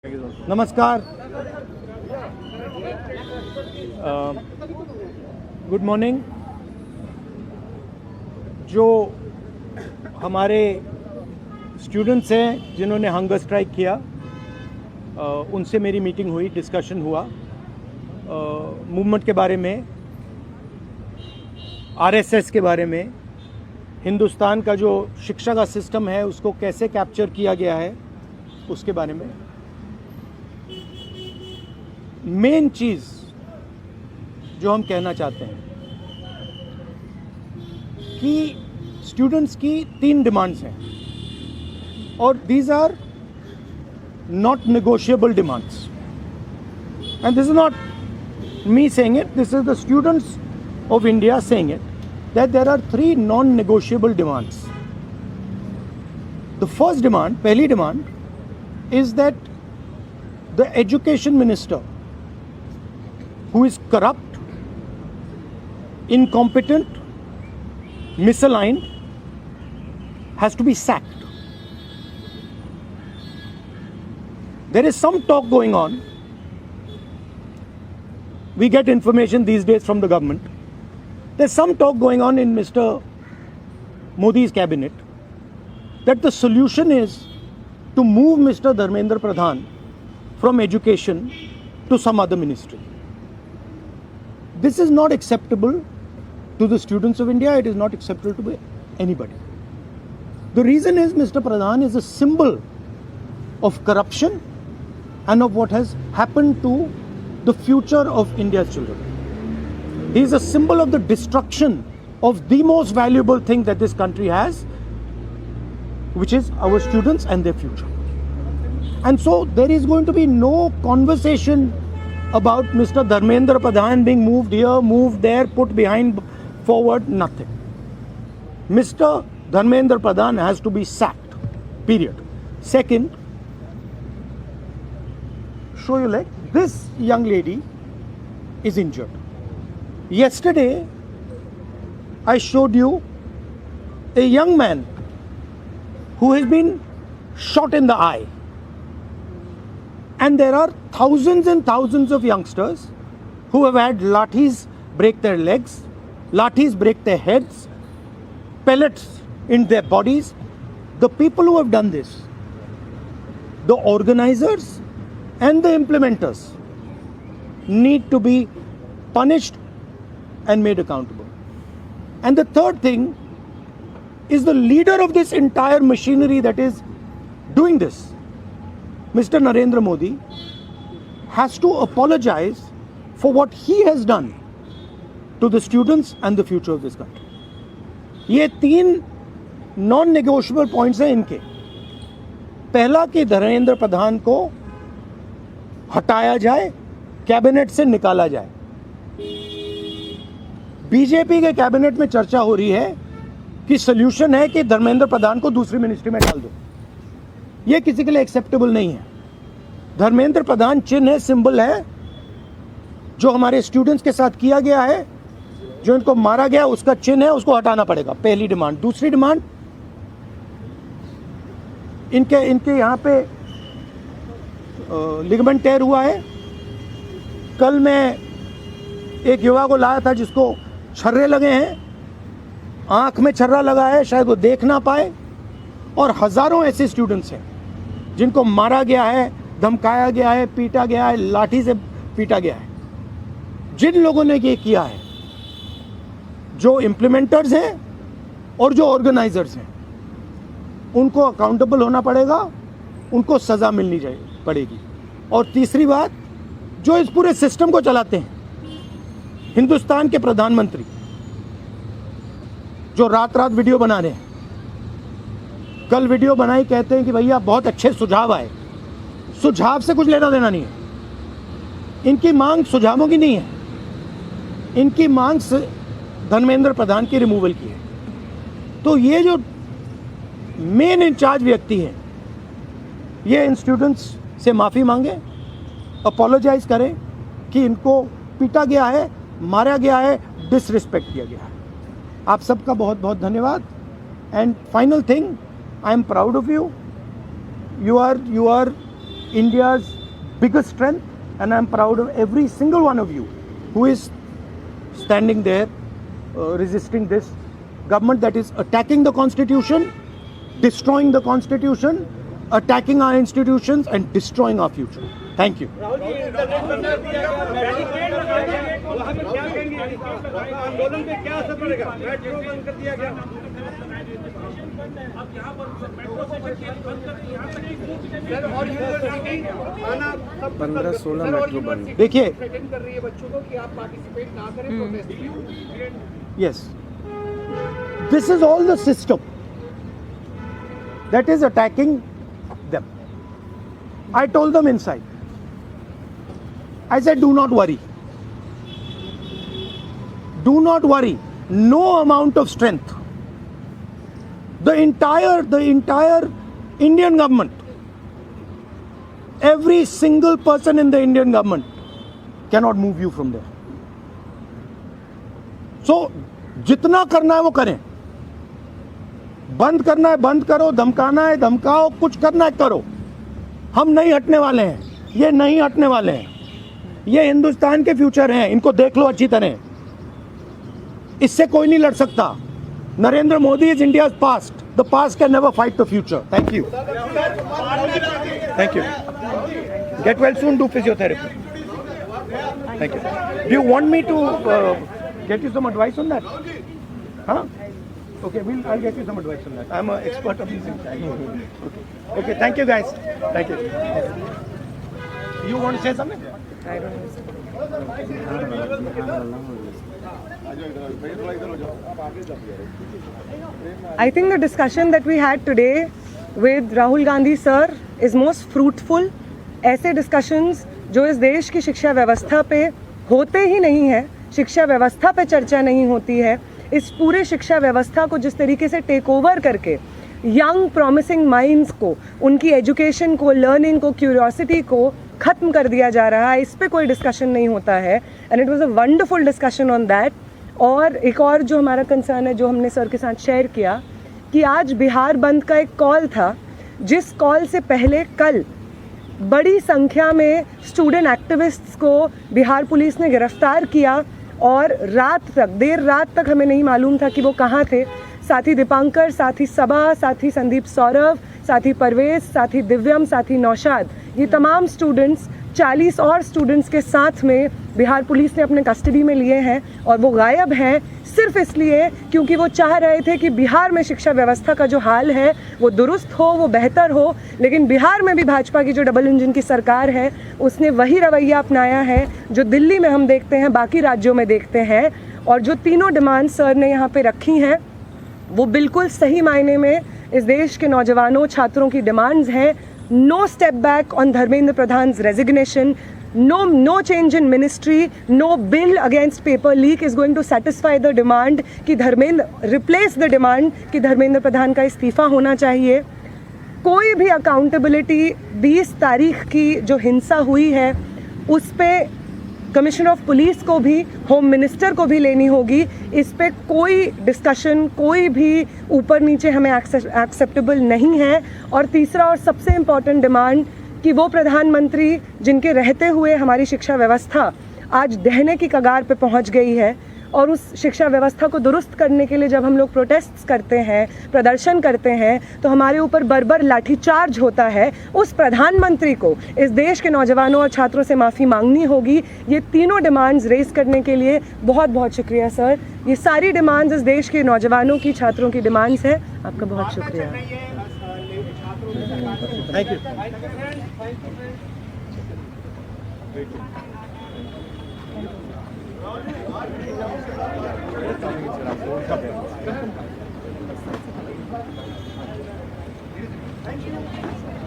नमस्कार, good morning. जो हमारे स्टूडेंट्स हैं जिन्होंने हंगर स्ट्राइक किया, उनसे मेरी मीटिंग हुई, डिस्कशन हुआ मूवमेंट के बारे में, आरएसएस के बारे में, हिंदुस्तान का जो शिक्षा का सिस्टम है उसको कैसे कैप्चर किया गया है उसके बारे में। मेन चीज़ जो हम कहना चाहते हैं कि स्टूडेंट्स की 3 डिमांड्स हैं और these are not negotiable demands, and this is not me saying it, this is the students of India saying it, that there are 3 non negotiable demands. The first demand, पहली demand is that the education minister, who is corrupt, incompetent, misaligned, has to be sacked. There is some talk going on. We get information these days from the government. There's some talk going on in Mr. Modi's cabinet that the solution is to move Mr. Dharmendra Pradhan from education to some other ministry. This is not acceptable to the students of India. It is not acceptable to anybody. The reason is Mr. Pradhan is a symbol of corruption and of what has happened to the future of India's children. He is a symbol of the destruction of the most valuable thing that this country has, which is our students and their future. And so there is going to be no conversation about Mr. Dharmendra Pradhan being moved here, moved there, put behind, forward, nothing. Mr. Dharmendra Pradhan has to be sacked, period. Second, show your leg. This young lady is injured. Yesterday, I showed you a young man who has been shot in the eye. And there are thousands and thousands of youngsters who have had lathis break their legs, lathis break their heads, pellets in their bodies. The people who have done this, the organizers and the implementers, need to be punished and made accountable. And the third thing is the leader of this entire machinery that is doing this, Mr. Narendra Modi, has to apologize for what he has done to the students and the future of this country. ये 3 non negotiable points हैं इनके। पहला कि धर्मेंद्र प्रधान को हटाया जाए, cabinet से निकाला जाए। बीजेपी के कैबिनेट में चर्चा हो रही है कि सॉल्यूशन है कि धर्मेंद्र प्रधान को दूसरी मिनिस्ट्री में डाल दो। ये किसी के लिए एक्सेप्टेबल नहीं है। धर्मेंद्र प्रधान चिन्ह है, सिंबल है, जो हमारे स्टूडेंट्स के साथ किया गया है, जो इनको मारा गया उसका चिन्ह है, उसको हटाना पड़ेगा। पहली डिमांड। दूसरी डिमांड, इनके यहाँ पे लिगामेंट टेयर हुआ है। कल मैं एक युवा को लाया था जिसको छर्रे लगे हैं, आंख में छर्रा लगा है, शायद वो देख ना पाए, और हजारों ऐसे स्टूडेंट्स हैं जिनको मारा गया है, धमकाया गया है, पीटा गया है, लाठी से पीटा गया है। जिन लोगों ने ये किया है, जो इम्प्लीमेंटर्स हैं और जो ऑर्गेनाइजर्स हैं, उनको अकाउंटेबल होना पड़ेगा, उनको सज़ा मिलनी पड़ेगी। और तीसरी बात, जो इस पूरे सिस्टम को चलाते हैं, हिंदुस्तान के प्रधानमंत्री, जो रात रात वीडियो बना रहे हैं, कल वीडियो बनाई, कहते हैं कि भैया बहुत अच्छे सुझाव आए। सुझाव से कुछ लेना देना नहीं है। इनकी मांग सुझावों की नहीं है, इनकी मांग धर्मेंद्र प्रधान की रिमूवल की है। तो ये जो मेन इंचार्ज व्यक्ति हैं, ये इन स्टूडेंट्स से माफ़ी मांगे, अपोलोजाइज करें कि इनको पीटा गया है, मारा गया है, डिसरिस्पेक्ट किया गया है। आप सबका बहुत बहुत धन्यवाद। And final thing, I am proud of you. You are India's biggest strength, and I'm proud of every single one of you who is standing there resisting this government that is attacking the constitution, destroying the constitution, attacking our institutions and destroying our future. Thank you. आंदोलन पे क्या असर पड़ेगा? Metro बंद कर दिया गया। अब यहाँ पर मेट्रो स्टेशन बंद कर दिया, यहाँ तक कि सर और यूनिवर्सिटी आना 15-16 मेट्रो बंद। देखिए, थ्रेटन कर रही है बच्चों को कि आप पार्टिसिपेट ना करें प्रोटेस्ट में। yes, this is all the system that is attacking them. I told them inside, I said, do not worry. Do not worry. No amount of strength. The entire Indian government, every single person in the Indian government cannot move you from there. So, जितना करना है वो करें. बंद करना है बंद करो, धमकाना है धमकाओ, कुछ करना है करो. हम नहीं हटने वाले हैं. ये नहीं हटने वाले हैं. ये हिंदुस्तान के फ्यूचर हैं. इनको देख लो अच्छी तरह. इससे कोई नहीं लड़ सकता. Narendra Modi is India's past. The past can never fight the future. Thank you. Thank you. Get well soon. Do physiotherapy. Thank you. Do you want me to get you some advice on that? Huh? Okay, I'll get you some advice on that. I'm an expert of these things. Okay, thank you guys. Thank you. You want to say something? I don't know. I think the discussion that we had today with Rahul Gandhi sir is most fruitful. ऐसे discussions जो इस देश की शिक्षा व्यवस्था पे होते ही नहीं है, शिक्षा व्यवस्था पे चर्चा नहीं होती है, इस पूरे शिक्षा व्यवस्था को जिस तरीके से टेक ओवर करके यंग प्रॉमिसिंग माइंड्स को, उनकी एजुकेशन को, लर्निंग को, क्यूरियोसिटी को ख़त्म कर दिया जा रहा है, इस पे कोई डिस्कशन नहीं होता है. And it was a wonderful discussion on that. और एक और जो हमारा कंसर्न है, जो हमने सर के साथ शेयर किया, कि आज बिहार बंद का एक कॉल था, जिस कॉल से पहले कल बड़ी संख्या में स्टूडेंट एक्टिविस्ट्स को बिहार पुलिस ने गिरफ्तार किया और रात तक, देर रात तक हमें नहीं मालूम था कि वो कहाँ थे. साथी दीपांकर, साथी सबा, साथी संदीप सौरभ, साथी परवेज, साथी दिव्यम, साथी नौशाद, ये तमाम स्टूडेंट्स 40 और स्टूडेंट्स के साथ में बिहार पुलिस ने अपने कस्टडी में लिए हैं और वो गायब हैं सिर्फ इसलिए क्योंकि वो चाह रहे थे कि बिहार में शिक्षा व्यवस्था का जो हाल है वो दुरुस्त हो, वो बेहतर हो. लेकिन बिहार में भी भाजपा की जो डबल इंजन की सरकार है उसने वही रवैया अपनाया है जो दिल्ली में हम देखते हैं, बाकी राज्यों में देखते हैं. और जो तीनों डिमांड सर ने यहाँ पे रखी हैं वो बिल्कुल सही मायने में इस देश के नौजवानों, छात्रों की डिमांड्स हैं. No step back on Dharmendra Pradhan's resignation. No change in ministry. No bill against paper leak is going to satisfy the demand कि धर्मेंद्र replace the demand कि धर्मेंद्र प्रधान का इस्तीफा होना चाहिए. कोई भी अकाउंटेबिलिटी 20 तारीख की जो हिंसा हुई है उस पे कमिश्नर ऑफ पुलिस को भी, होम मिनिस्टर को भी लेनी होगी. इस पे कोई डिस्कशन, कोई भी ऊपर नीचे हमें एक्सेप्टेबल नहीं है. और तीसरा और सबसे इम्पॉर्टेंट डिमांड कि वो प्रधानमंत्री जिनके रहते हुए हमारी शिक्षा व्यवस्था आज ढहने की कगार पे पहुंच गई है, और उस शिक्षा व्यवस्था को दुरुस्त करने के लिए जब हम लोग प्रोटेस्ट्स करते हैं, प्रदर्शन करते हैं, तो हमारे ऊपर बर्बर लाठीचार्ज होता है. उस प्रधानमंत्री को इस देश के नौजवानों और छात्रों से माफ़ी मांगनी होगी. ये तीनों डिमांड्स रेज करने के लिए बहुत बहुत शुक्रिया सर. ये सारी डिमांड्स इस देश के नौजवानों की, छात्रों की डिमांड्स हैं. आपका बहुत शुक्रिया. Thank you.